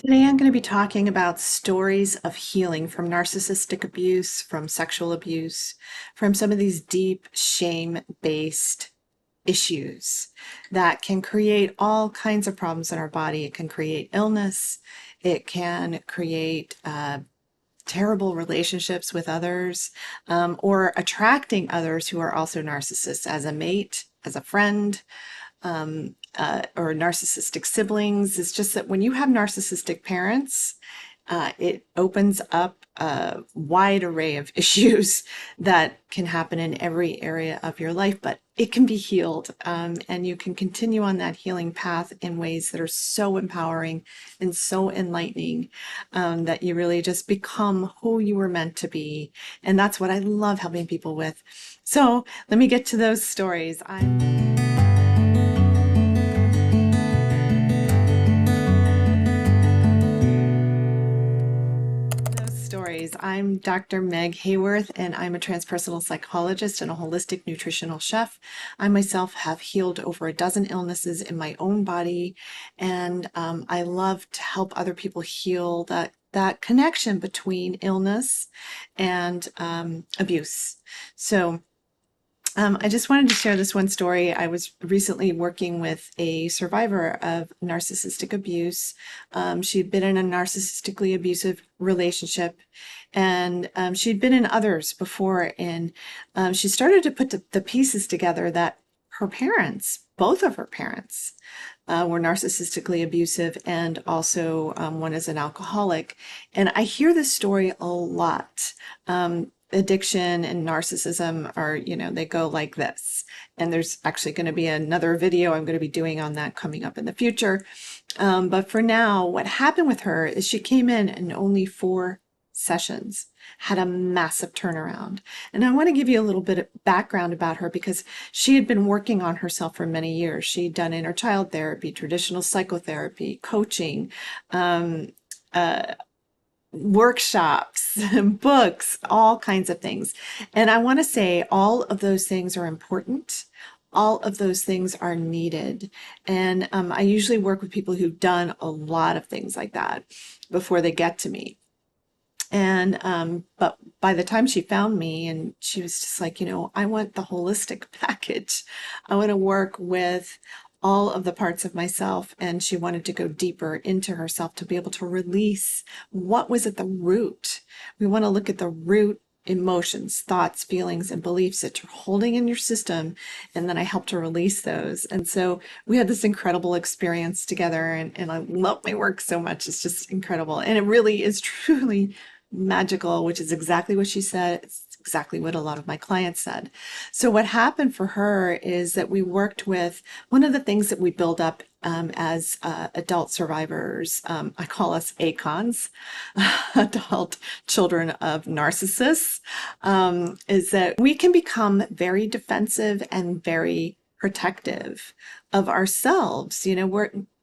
Today, I'm going to be talking about stories of healing from narcissistic abuse, from sexual abuse, from some of these deep shame-based issues that can create all kinds of problems in our body. It can create illness. It can create terrible relationships with others, or attracting others who are also narcissists as a mate, as a friend, or narcissistic siblings. It's just that when you have narcissistic parents, it opens up a wide array of issues that can happen in every area of your life, but it can be healed. And you can continue on that healing path in ways that are so empowering and so enlightening, that you really just become who you were meant to be. And that's what I love helping people with. So let me get to those stories. I'm Dr. Meg Haworth, and I'm a transpersonal psychologist and a holistic nutritional chef. I myself have healed over a dozen illnesses in my own body, and I love to help other people heal that connection between illness and abuse. So I just wanted to share this one story. I was recently working with a survivor of narcissistic abuse. She'd been in a narcissistically abusive relationship, and she'd been in others before. And she started to put the pieces together that her parents, both of her parents, were narcissistically abusive, and also one is an alcoholic. And I hear this story a lot. Addiction and narcissism are, they go like this. And there's actually going to be another video I'm going to be doing on that coming up in the future. But for now, what happened with her is she came in only 4 sessions, had a massive turnaround. And I want to give you a little bit of background about her because she had been working on herself for many years. She'd done inner child therapy, traditional psychotherapy, coaching, workshops, books, all kinds of things. And I want to say all of those things are important. All of those things are needed. And I usually work with people who've done a lot of things like that before they get to me. And but by the time she found me, and she was just like, I want the holistic package. I want to work with all of the parts of myself. And she wanted to go deeper into herself to be able to release what was at the root. We want to look at the root emotions, thoughts, feelings, and beliefs that you're holding in your system. And then I helped her release those. And so we had this incredible experience together, and I love my work so much. It's just incredible. And it really is truly magical, which is exactly what she said. It's exactly what a lot of my clients said. So what happened for her is that we worked with one of the things that we build up as adult survivors. I call us ACONs, adult children of narcissists, is that we can become very defensive and very protective of ourselves.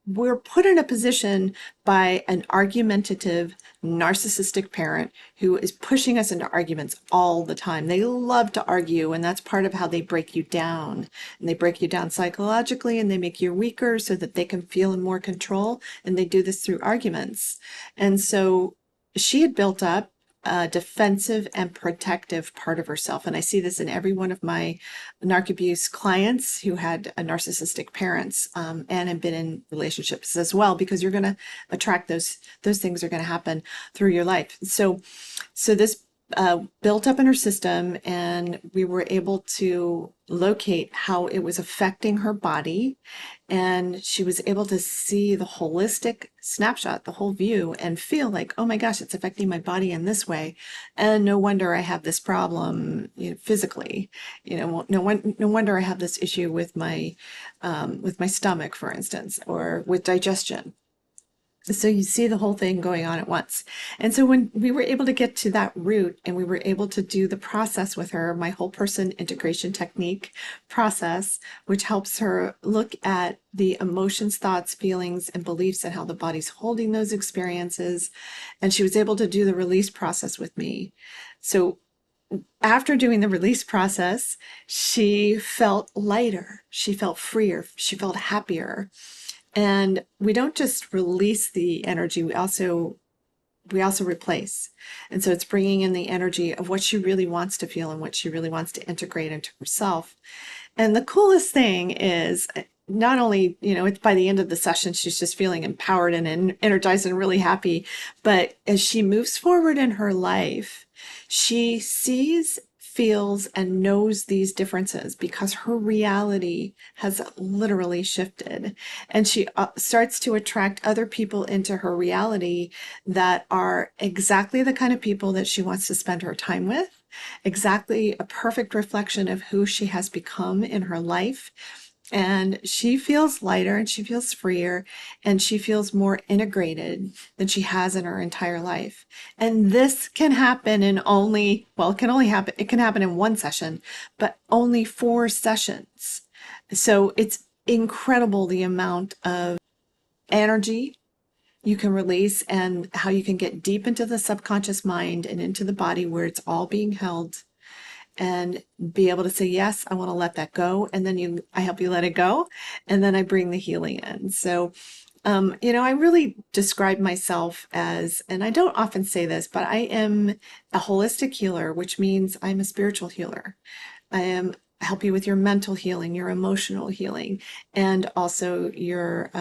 We're put in a position by an argumentative, narcissistic parent who is pushing us into arguments all the time. They love to argue, and that's part of how they break you down. And they break you down psychologically, and they make you weaker so that they can feel in more control. And they do this through arguments. And so she had built up a defensive and protective part of herself. And I see this in every one of my narc abuse clients who had narcissistic parents, and have been in relationships as well, because you're going to attract those things are going to happen through your life. So this built up in her system, and we were able to locate how it was affecting her body. And she was able to see the holistic snapshot, the whole view, and feel like, oh my gosh, it's affecting my body in this way. And no wonder I have this problem, physically. No wonder I have this issue with my stomach, for instance, or with digestion. So you see the whole thing going on at once. And so when we were able to get to that root, and we were able to do the process with her, my whole person integration technique process, which helps her look at the emotions, thoughts, feelings, and beliefs, and how the body's holding those experiences. And she was able to do the release process with me. So after doing the release process, she felt lighter, she felt freer, she felt happier. And we don't just release the energy, we also replace. And so it's bringing in the energy of what she really wants to feel and what she really wants to integrate into herself. And the coolest thing is not only, it's by the end of the session, she's just feeling empowered and energized and really happy. But as she moves forward in her life, she sees, feels, and knows these differences because her reality has literally shifted. And she starts to attract other people into her reality that are exactly the kind of people that she wants to spend her time with, exactly a perfect reflection of who she has become in her life. And she feels lighter and she feels freer and she feels more integrated than she has in her entire life. And this can happen in it can happen in one session, but only 4 sessions. So it's incredible the amount of energy you can release and how you can get deep into the subconscious mind and into the body where it's all being held and be able to say, yes, I want to let that go. And then I help you let it go. And then I bring the healing in. So, I really describe myself as, and I don't often say this, but I am a holistic healer, which means I'm a spiritual healer. I help you with your mental healing, your emotional healing, and also your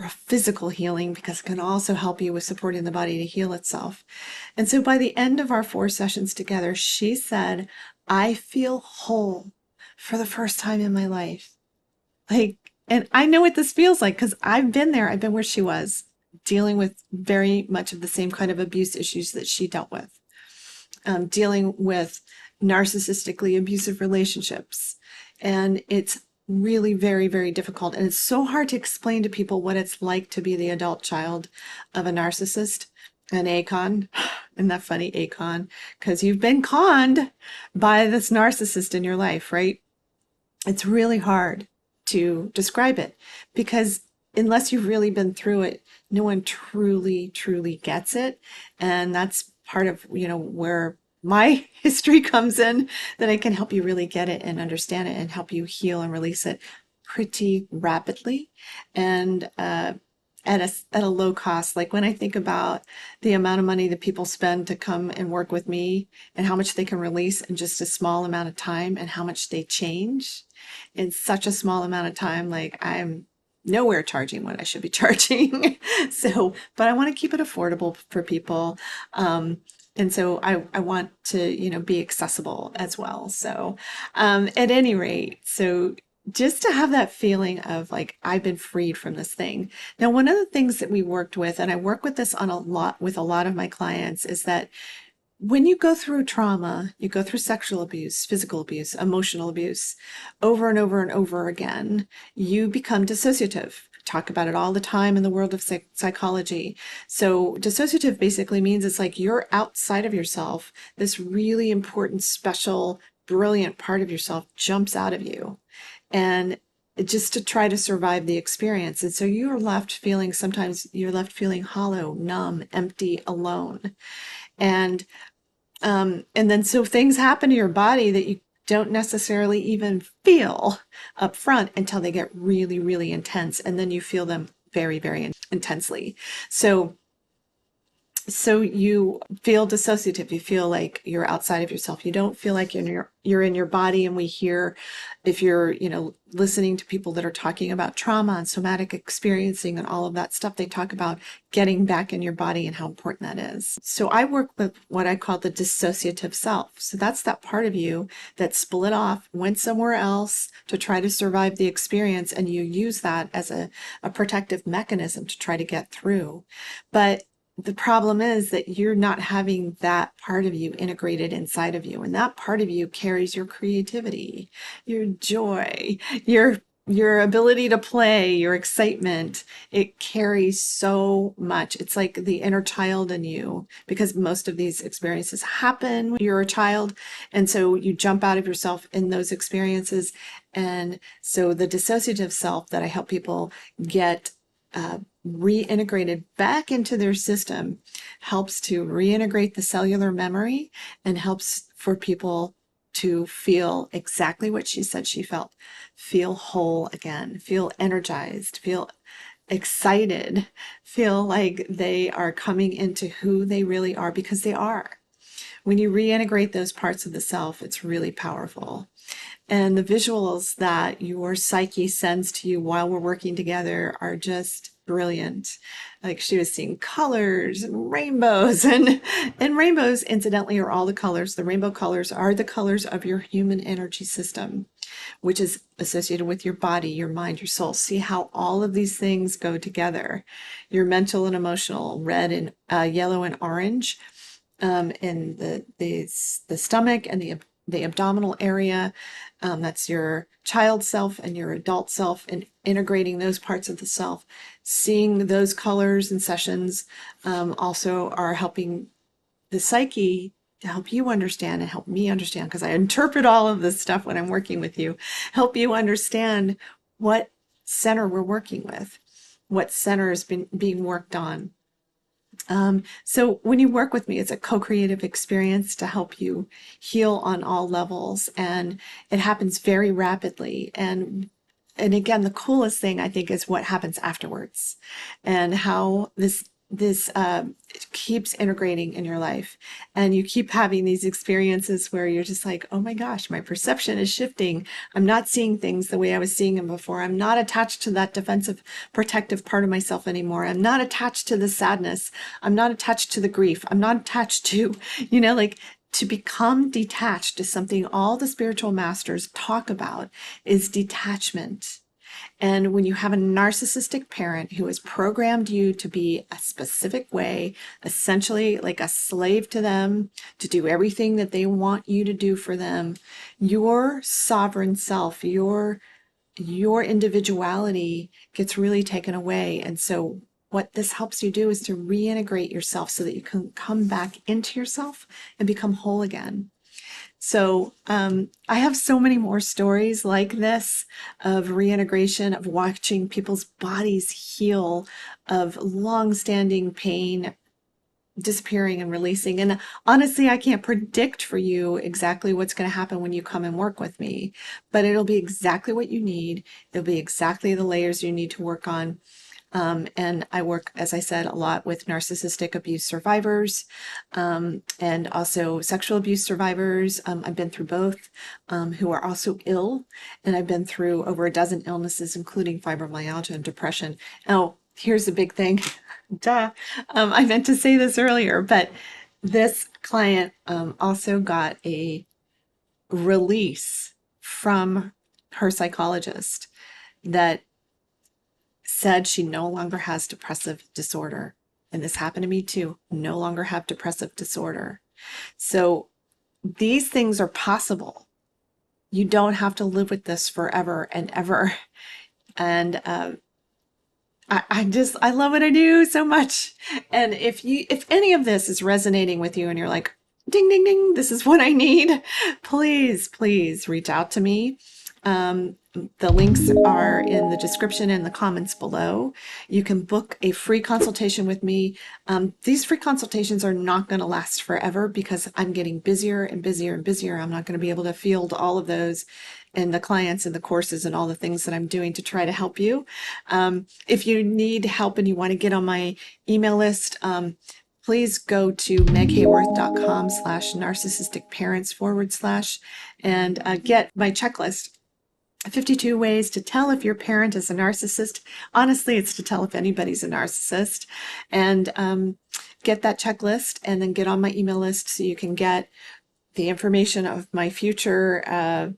physical healing, because it can also help you with supporting the body to heal itself. And so by the end of our 4 sessions together, she said, I feel whole for the first time in my life. And I know what this feels like because I've been there. I've been where she was, dealing with very much of the same kind of abuse issues that she dealt with, dealing with narcissistically abusive relationships. And it's really very, very difficult. And it's so hard to explain to people what it's like to be the adult child of a narcissist, an acon. Isn't that funny, acon? Because you've been conned by this narcissist in your life, right? It's really hard to describe it because unless you've really been through it, no one truly, truly gets it. And that's part of, where my history comes in, that I can help you really get it and understand it and help you heal and release it pretty rapidly and at a low cost. Like when I think about the amount of money that people spend to come and work with me and how much they can release in just a small amount of time and how much they change in such a small amount of time, like I'm nowhere charging what I should be charging. So, but I want to keep it affordable for people. And so I want to, be accessible as well. So, at any rate, so just to have that feeling of like, I've been freed from this thing. Now, one of the things that we worked with, and I work with this on a lot with a lot of my clients, is that when you go through trauma, you go through sexual abuse, physical abuse, emotional abuse over and over and over again, you become dissociative. Talk about it all the time in the world of psychology. So dissociative basically means it's like you're outside of yourself. This really important, special, brilliant part of yourself jumps out of you. And just to try to survive the experience. And so sometimes you're left feeling hollow, numb, empty, alone. And then so things happen to your body that you don't necessarily even feel up front until they get really, really intense. And then you feel them very, very intensely. So you feel dissociative. You feel like you're outside of yourself. You don't feel like you're in your body. And we hear, if you're, listening to people that are talking about trauma and somatic experiencing and all of that stuff, they talk about getting back in your body and how important that is. So I work with what I call the dissociative self. So that's that part of you that split off, went somewhere else to try to survive the experience. And you use that as a protective mechanism to try to get through. But the problem is that you're not having that part of you integrated inside of you. And that part of you carries your creativity, your joy, your ability to play, your excitement. It carries so much. It's like the inner child in you, because most of these experiences happen when you're a child. And so you jump out of yourself in those experiences. And so the dissociative self that I help people get reintegrated back into their system helps to reintegrate the cellular memory and helps for people to feel exactly what she said she felt, feel whole again, feel energized, feel excited, feel like they are coming into who they really are, because they are. When you reintegrate those parts of the self, it's really powerful. And the visuals that your psyche sends to you while we're working together are just brilliant. Like she was seeing colors and rainbows, and rainbows, incidentally, are all the colors. The rainbow colors are the colors of your human energy system, which is associated with your body, your mind, your soul. See how all of these things go together. Your mental and emotional, red and yellow and orange, in the stomach and the abdominal area. That's your child self and your adult self, and integrating those parts of the self. Seeing those colors and sessions also are helping the psyche to help you understand and help me understand, because I interpret all of this stuff when I'm working with you, help you understand what center we're working with, what center has been being worked on. So when you work with me, it's a co-creative experience to help you heal on all levels, and it happens very rapidly. And again, the coolest thing I think is what happens afterwards, and how this keeps integrating in your life, and you keep having these experiences where you're just like, oh my gosh, my perception is shifting. I'm not seeing things the way I was seeing them before. I'm not attached to that defensive, protective part of myself anymore. I'm not attached to the sadness. I'm not attached to the grief. I'm not attached to, like, to become detached is something all the spiritual masters talk about, is detachment. And when you have a narcissistic parent who has programmed you to be a specific way, essentially like a slave to them, to do everything that they want you to do for them, your sovereign self, your individuality gets really taken away. And so what this helps you do is to reintegrate yourself so that you can come back into yourself and become whole again. So I have so many more stories like this of reintegration, of watching people's bodies heal, of long-standing pain disappearing and releasing. And honestly, I can't predict for you exactly what's going to happen when you come and work with me, but it'll be exactly what you need. It'll be exactly the layers you need to work on. And I work, as I said, a lot with narcissistic abuse survivors, and also sexual abuse survivors. I've been through both, who are also ill, and I've been through over a dozen illnesses, including fibromyalgia and depression. Oh, here's the big thing. Duh. I meant to say this earlier, but this client also got a release from her psychologist that said she no longer has depressive disorder. And this happened to me too. No longer have depressive disorder. So these things are possible. You don't have to live with this forever and ever. And I love what I do so much. And if any of this is resonating with you and you're like, ding, ding, ding, this is what I need, please, please reach out to me. The links are in the description and the comments below. You can book a free consultation with me. These free consultations are not going to last forever because I'm getting busier and busier and busier. I'm not going to be able to field all of those and the clients and the courses and all the things that I'm doing to try to help you. If you need help and you want to get on my email list, please go to meghaworth.com/narcissisticparents/ and get my checklist. 52 ways to tell if your parent is a narcissist. Honestly, it's to tell if anybody's a narcissist. And get that checklist and then get on my email list so you can get the information of my future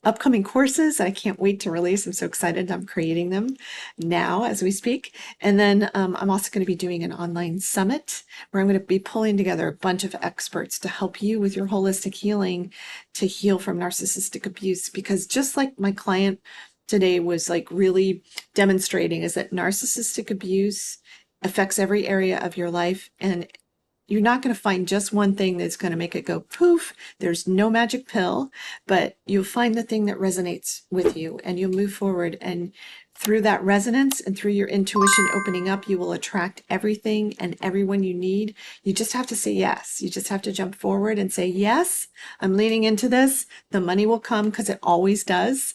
upcoming courses that I can't wait to release. I'm so excited. I'm creating them now as we speak. And then I'm also going to be doing an online summit where I'm going to be pulling together a bunch of experts to help you with your holistic healing to heal from narcissistic abuse. Because just like my client today was like really demonstrating, is that narcissistic abuse affects every area of your life, and you're not going to find just one thing that's going to make it go poof. There's no magic pill, but you'll find the thing that resonates with you and you'll move forward. And through that resonance and through your intuition opening up, you will attract everything and everyone you need. You just have to say yes. You just have to jump forward and say, yes, I'm leaning into this. The money will come because it always does.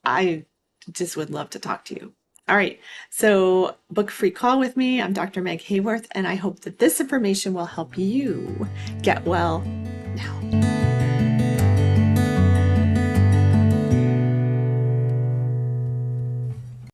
I just would love to talk to you. All right. So book a free call with me. I'm Dr. Meg Haworth, and I hope that this information will help you get well now.